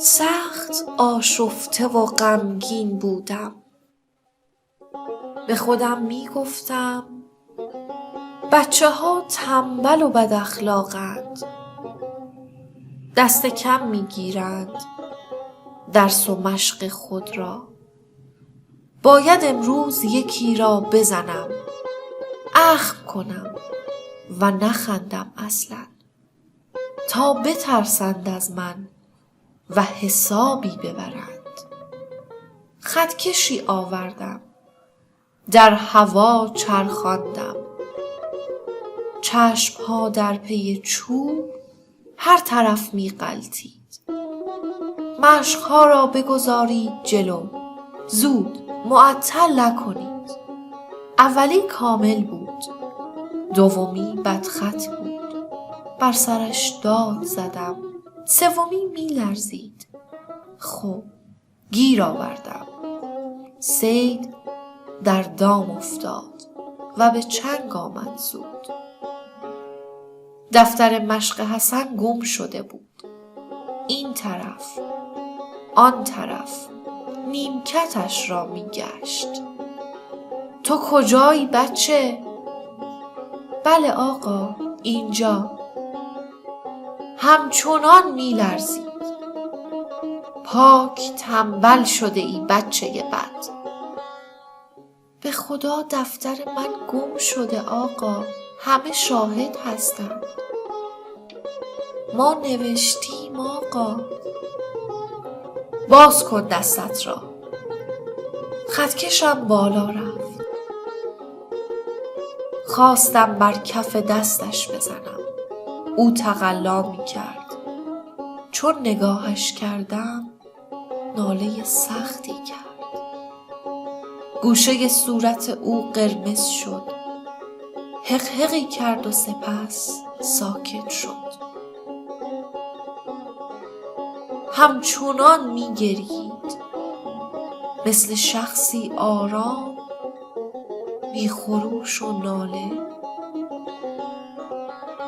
سخت آشفته و غمگین بودم. به خودم می گفتم بچه ها تنبل و بد اخلاقند، دست کم می گیرند درس و مشق خود را. باید امروز یکی را بزنم، اخم کنم و نخندم اصلا، تا بترسند از من و حسابی ببرند. خطکشی آوردم، در هوا چرخاندم، چشمها در پی چوب هر طرف می غلتید. مشقها را بگذارید جلو، زود معطل نکنید. اولی کامل بود، دومی بدخط بود. بر سرش داد زدم، سومی می لرزید. خب گیر آوردم. صید در دام افتاد و به چنگ آمد زود. دفتر مشق حسن گم شده بود. این طرف آن طرف نیمکتش را می گشت. تو کجایی بچه؟ بله آقا، اینجا. همچنان می لرزید. پاک تنبل شده ای بچه بد. به خدا دفتر من گم شده آقا، همه شاهد هستند. ما نوشتیم آقا. باز کن دستت را. خطکشم بالا رفت. خواستم بر کف دستش بزنم. او تقلا می کرد. چون نگاهش کردم ناله سختی کرد. گوشه صورت او قرمز شد. حقحقی کرد و سپس ساکت شد. همچنان می گرید، مثل شخصی آرام، بی خروش و ناله.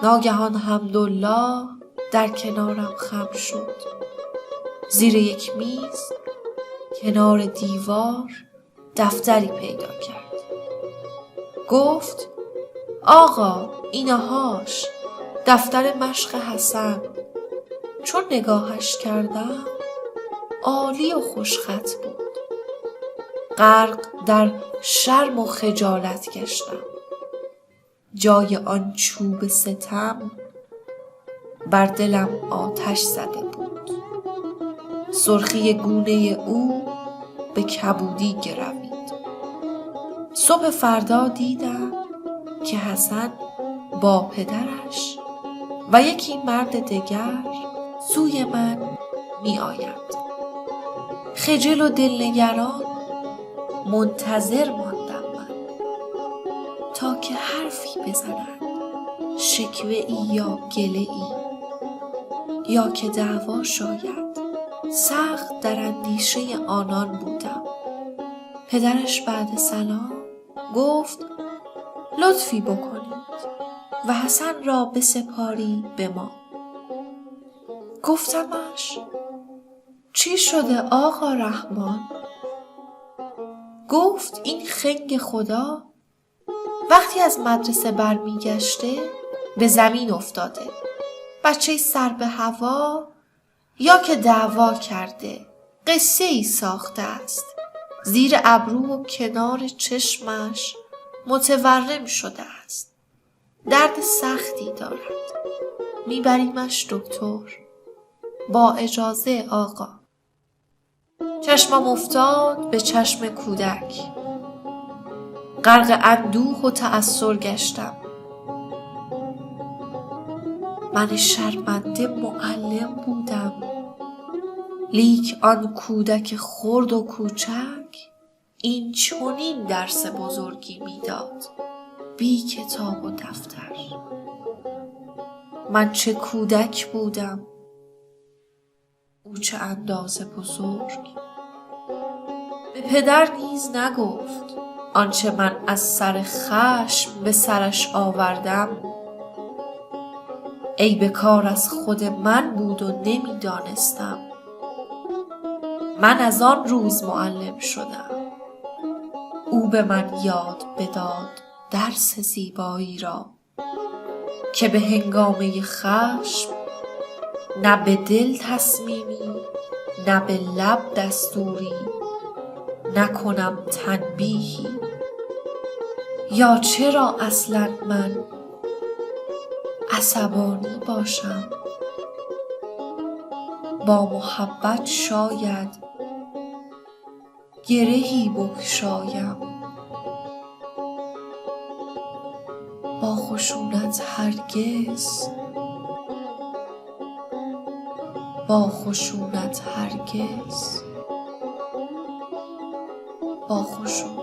ناگهان حمدالله در کنارم خم شد. زیر یک میز کنار دیوار دفتری پیدا کرد. گفت آقا اینهاش، دفتر مشق حسن. چون نگاهش کردم عالی و خوشخط بود. غرق در شرم و خجالت گشتم. جای آن چوب ستم بر دلم آتش زده بود. سرخی گونه او به کبودی گروید. صبح فردا دیدم که حسن با پدرش و یکی مرد دگر سوی من می آید. خجل و دلنگران منتظر ماندم من، تا که حرفی بزنند، شکوه ای یا گله ای، یا که دعوا شاید. سخت در اندیشه آنان بودم. پدرش بعد سلام گفت لطفی بکنید و حسن را بسپاری به ما. گفتمش چی شده آقا رحمان؟ گفت این خنگ خدا وقتی از مدرسه برمیگشته به زمین افتاده. بچه سر به هوا یا که دعوا کرده، قصه ای ساخته است. زیر ابرو و کنار چشمش متورم شده است. درد سختی دارد. میبریمش دکتر. با اجازه آقا. چشمم افتاد به چشم کودک. غرق اندوه و تأثر گشتم. من شرمنده معلم بودم، لیک آن کودک خرد و کوچک این چنین درس بزرگی میداد، بی کتاب و دفتر. من چه کودک بودم، او چه اندازه بزرگ. به پدر نیز نگفت آنچه من از سر خشم به سرش آوردم. عیب کار از خود من بود و نمیدانستم. من از آن روز معلم شدم. او به من یاد بداد درس زیبایی را، که به هنگامه خشم نه به دل تصمیمی، نه به لب دستوری، نکنم تنبیهی. یا چرا اصلا من عصبانی باشم؟ با محبت شاید گرهی بگشایم، با خشونت هرگز، با خشونت هرگز، با خشونت